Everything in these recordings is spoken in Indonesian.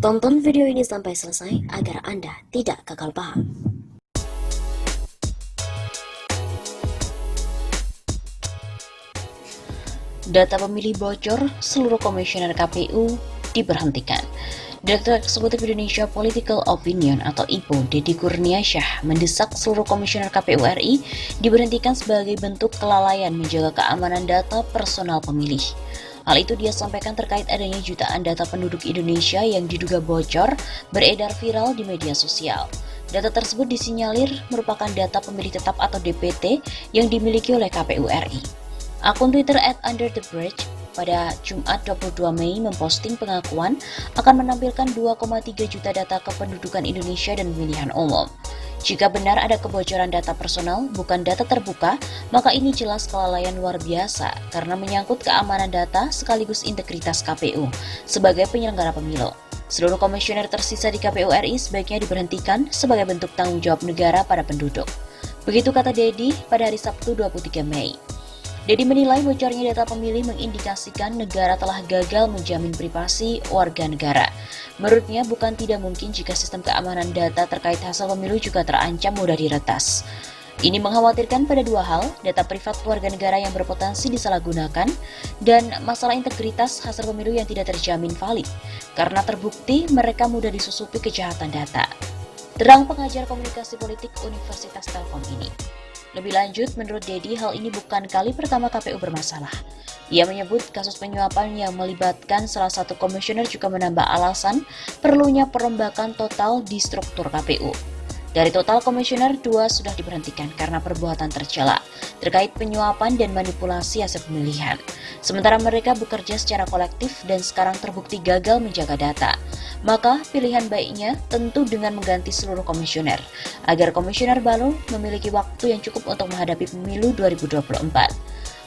Tonton video ini sampai selesai agar Anda tidak gagal paham. Data pemilih bocor, seluruh komisioner KPU diberhentikan. Direktur Eksekutif Indonesia Political Opinion atau IPO, Deddy Kurniasyah, mendesak seluruh komisioner KPU RI diberhentikan sebagai bentuk kelalaian menjaga keamanan data personal pemilih. Hal itu dia sampaikan terkait adanya jutaan data penduduk Indonesia yang diduga bocor beredar viral di media sosial. Data tersebut disinyalir merupakan data pemilih tetap atau DPT yang dimiliki oleh KPU RI. Akun Twitter @underthebridge pada Jumat 22 Mei memposting pengakuan akan menampilkan 2,3 juta data kependudukan Indonesia dan pemilihan umum. Jika benar ada kebocoran data personal, bukan data terbuka, maka ini jelas kelalaian luar biasa karena menyangkut keamanan data sekaligus integritas KPU sebagai penyelenggara pemilu. Seluruh komisioner tersisa di KPU RI sebaiknya diberhentikan sebagai bentuk tanggung jawab negara pada penduduk. Begitu kata Deddy pada hari Sabtu 23 Mei. Deddy menilai bocornya data pemilih mengindikasikan negara telah gagal menjamin privasi warga negara. Menurutnya bukan tidak mungkin jika sistem keamanan data terkait hasil pemilu juga terancam mudah diretas. Ini mengkhawatirkan pada dua hal, data privat warga negara yang berpotensi disalahgunakan, dan masalah integritas hasil pemilu yang tidak terjamin valid, karena terbukti mereka mudah disusupi kejahatan data. Terang pengajar komunikasi politik Universitas Telkom ini. Lebih lanjut, menurut Deddy, hal ini bukan kali pertama KPU bermasalah. Ia menyebut kasus penyuapan yang melibatkan salah satu komisioner juga menambah alasan perlunya perombakan total di struktur KPU. Dari total komisioner, 2 sudah diberhentikan karena perbuatan tercela terkait penyuapan dan manipulasi hasil pemilihan. Sementara mereka bekerja secara kolektif dan sekarang terbukti gagal menjaga data. Maka pilihan baiknya tentu dengan mengganti seluruh komisioner, agar komisioner baru memiliki waktu yang cukup untuk menghadapi pemilu 2024.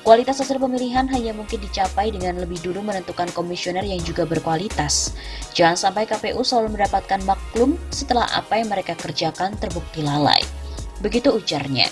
Kualitas hasil pemilihan hanya mungkin dicapai dengan lebih dulu menentukan komisioner yang juga berkualitas. Jangan sampai KPU selalu mendapatkan maklum setelah apa yang mereka kerjakan terbukti lalai. Begitu ujarnya.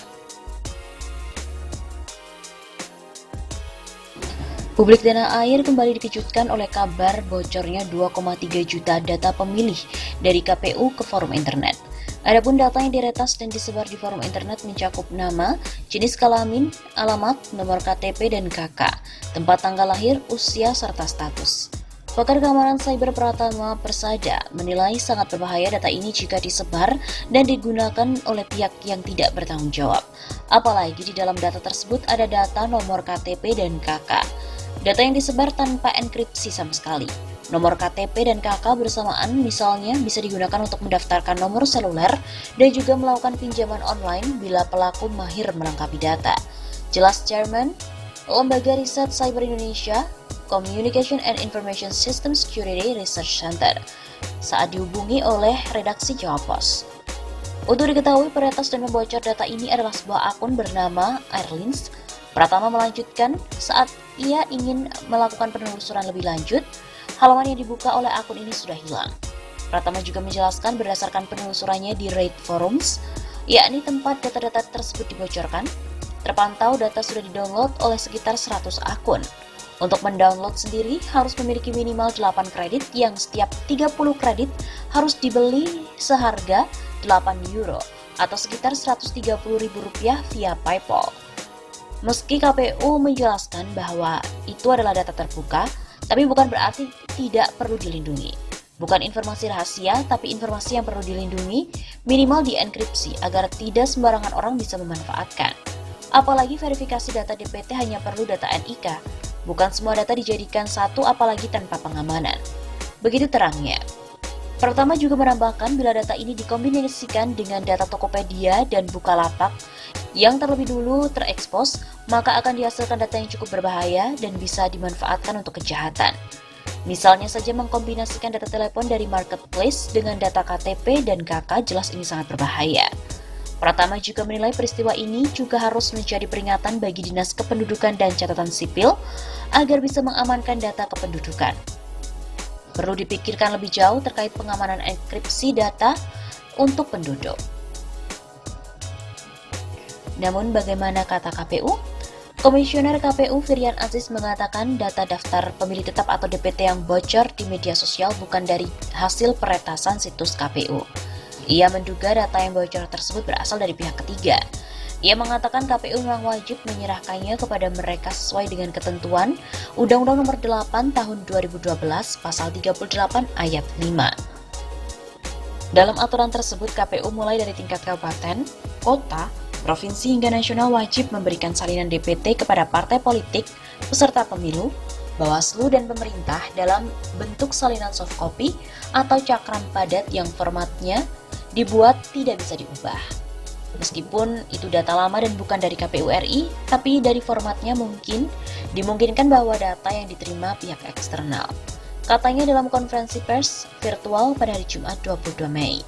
Publik tanah air kembali dikejutkan oleh kabar bocornya 2,3 juta data pemilih dari KPU ke forum internet. Adapun data yang diretas dan disebar di forum internet mencakup nama, jenis kelamin, alamat, nomor KTP dan KK, tempat tanggal lahir, usia, serta status. Pakar keamanan cyber Pratama Persada menilai sangat berbahaya data ini jika disebar dan digunakan oleh pihak yang tidak bertanggung jawab. Apalagi di dalam data tersebut ada data nomor KTP dan KK. Data yang disebar tanpa enkripsi sama sekali. Nomor KTP dan KK bersamaan misalnya bisa digunakan untuk mendaftarkan nomor seluler dan juga melakukan pinjaman online bila pelaku mahir melengkapi data. Jelas Chairman, Lembaga Riset Cyber Indonesia, Communication and Information System Security Research Center, saat dihubungi oleh redaksi Jawa Post. Untuk diketahui, peretas dan membocor data ini adalah sebuah akun bernama Airlines. Pratama melanjutkan, saat ia ingin melakukan penelusuran lebih lanjut, halaman yang dibuka oleh akun ini sudah hilang. Pratama juga menjelaskan berdasarkan penelusurannya di RAID Forums, yakni tempat data-data tersebut dibocorkan, terpantau data sudah didownload oleh sekitar 100 akun. Untuk mendownload sendiri harus memiliki minimal 8 kredit yang setiap 30 kredit harus dibeli seharga 8 euro atau sekitar Rp130.000 via PayPal. Meski KPU menjelaskan bahwa itu adalah data terbuka, tapi bukan berarti tidak perlu dilindungi. Bukan informasi rahasia, tapi informasi yang perlu dilindungi, minimal dienkripsi agar tidak sembarangan orang bisa memanfaatkan. Apalagi verifikasi data DPT hanya perlu data NIK, bukan semua data dijadikan satu apalagi tanpa pengamanan. Begitu terangnya. Pertama juga menambahkan bila data ini dikombinasikan dengan data Tokopedia dan Bukalapak yang terlebih dulu terekspos, maka akan dihasilkan data yang cukup berbahaya dan bisa dimanfaatkan untuk kejahatan. Misalnya saja mengkombinasikan data telepon dari marketplace dengan data KTP dan KK, jelas ini sangat berbahaya. Pratama juga menilai peristiwa ini juga harus menjadi peringatan bagi Dinas Kependudukan dan Catatan Sipil agar bisa mengamankan data kependudukan. Perlu dipikirkan lebih jauh terkait pengamanan enkripsi data untuk penduduk. Namun bagaimana kata KPU? Komisioner KPU Firian Aziz mengatakan data daftar pemilih tetap atau DPT yang bocor di media sosial bukan dari hasil peretasan situs KPU. Ia menduga data yang bocor tersebut berasal dari pihak ketiga. Ia mengatakan KPU memang wajib menyerahkannya kepada mereka sesuai dengan ketentuan Undang-Undang Nomor 8 Tahun 2012 Pasal 38 Ayat 5. Dalam aturan tersebut, KPU mulai dari tingkat kabupaten, kota, provinsi hingga nasional wajib memberikan salinan DPT kepada partai politik, peserta pemilu, Bawaslu, dan pemerintah dalam bentuk salinan soft copy atau cakram padat yang formatnya dibuat tidak bisa diubah. Meskipun itu data lama dan bukan dari KPU RI, tapi dari formatnya dimungkinkan bahwa data yang diterima pihak eksternal. Katanya dalam konferensi pers virtual pada hari Jumat 22 Mei.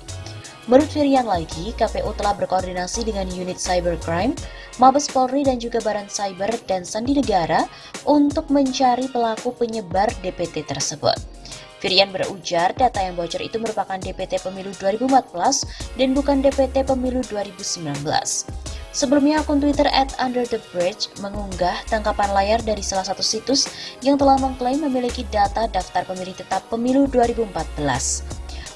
Menurut Firian lagi, KPU telah berkoordinasi dengan unit cybercrime, Mabes Polri dan juga Badan Cyber dan Sandi Negara untuk mencari pelaku penyebar DPT tersebut. Firian berujar data yang bocor itu merupakan DPT pemilu 2014 dan bukan DPT pemilu 2019. Sebelumnya akun Twitter @underthebridge mengunggah tangkapan layar dari salah satu situs yang telah mengklaim memiliki data daftar pemilih tetap pemilu 2014.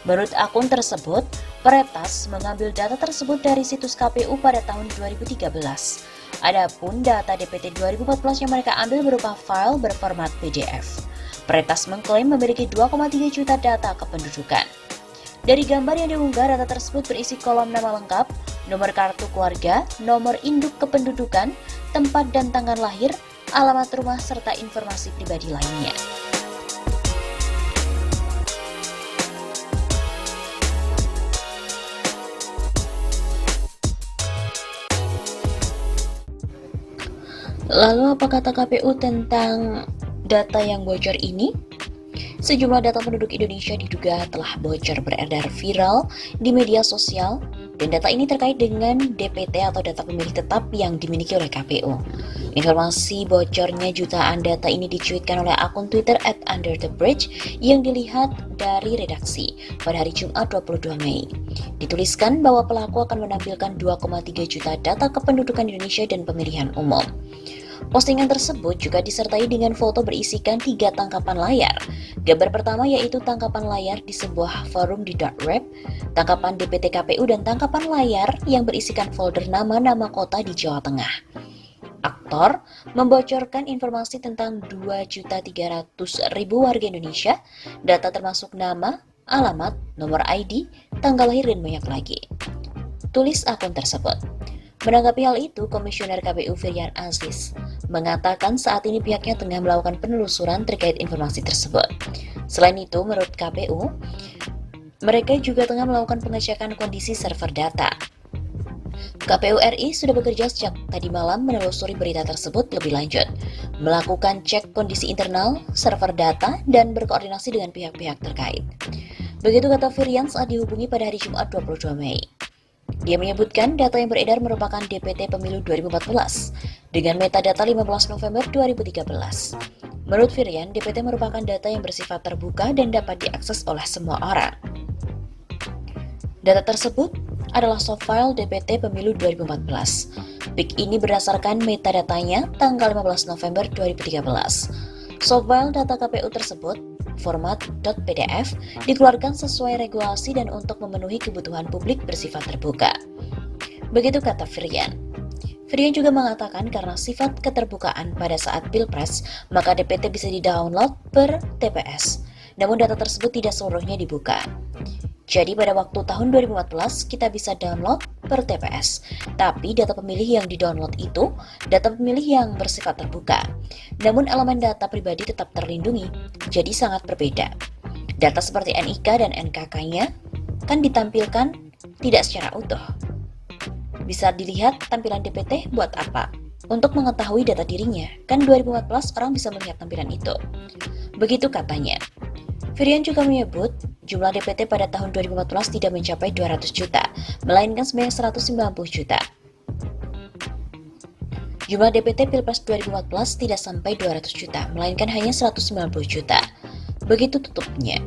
Menurut akun tersebut, peretas mengambil data tersebut dari situs KPU pada tahun 2013. Adapun data DPT 2014 yang mereka ambil berupa file berformat PDF. Peretas mengklaim memiliki 2,3 juta data kependudukan. Dari gambar yang diunggah, data tersebut berisi kolom nama lengkap, nomor kartu keluarga, nomor induk kependudukan, tempat dan tanggal lahir, alamat rumah, serta informasi pribadi lainnya. Lalu apa kata KPU tentang data yang bocor ini? Sejumlah data penduduk Indonesia diduga telah bocor beredar viral di media sosial dan data ini terkait dengan DPT atau data pemilih tetap yang dimiliki oleh KPU. Informasi bocornya jutaan data ini dicuitkan oleh akun Twitter @underthebridge yang dilihat dari redaksi pada hari Jumat 22 Mei. Dituliskan bahwa pelaku akan menampilkan 2,3 juta data kependudukan Indonesia dan pemilihan umum. Postingan tersebut juga disertai dengan foto berisikan 3 tangkapan layar. Gambar pertama yaitu tangkapan layar di sebuah forum di dark web, tangkapan DPT KPU, dan tangkapan layar yang berisikan folder nama-nama kota di Jawa Tengah. Aktor membocorkan informasi tentang 2.300.000 warga Indonesia, data termasuk nama, alamat, nomor ID, tanggal lahir, dan banyak lagi. Tulis akun tersebut. Menanggapi hal itu, Komisioner KPU Firian Aziz mengatakan saat ini pihaknya tengah melakukan penelusuran terkait informasi tersebut. Selain itu, menurut KPU, mereka juga tengah melakukan pengecekan kondisi server data. KPU RI sudah bekerja sejak tadi malam menelusuri berita tersebut lebih lanjut, melakukan cek kondisi internal, server data, dan berkoordinasi dengan pihak-pihak terkait. Begitu kata Firian saat dihubungi pada hari Jumat 22 Mei. Dia menyebutkan data yang beredar merupakan DPT pemilu 2014 dengan metadata 15 November 2013. Menurut Firian, DPT merupakan data yang bersifat terbuka dan dapat diakses oleh semua orang. Data tersebut adalah soft file DPT pemilu 2014. PIK ini berdasarkan metadatanya tanggal 15 November 2013. Soft file data KPU tersebut format .pdf dikeluarkan sesuai regulasi dan untuk memenuhi kebutuhan publik bersifat terbuka. Begitu kata Firian. Firian juga mengatakan karena sifat keterbukaan pada saat Pilpres, maka DPT bisa di-download per TPS. Namun data tersebut tidak seluruhnya dibuka. Jadi pada waktu tahun 2014 kita bisa download per TPS. Tapi data pemilih yang di-download itu data pemilih yang bersifat terbuka. Namun elemen data pribadi tetap terlindungi, jadi sangat berbeda. Data seperti NIK dan NKK-nya kan ditampilkan tidak secara utuh. Bisa dilihat tampilan DPT buat apa? Untuk mengetahui data dirinya, kan 2014 orang bisa melihat tampilan itu. Begitu katanya. Firian juga menyebut jumlah DPT pada tahun 2014 tidak mencapai 200 juta, melainkan sebanyak 190 juta. Jumlah DPT Pilpres 2014 tidak sampai 200 juta, melainkan hanya 190 juta. Begitu tutupnya.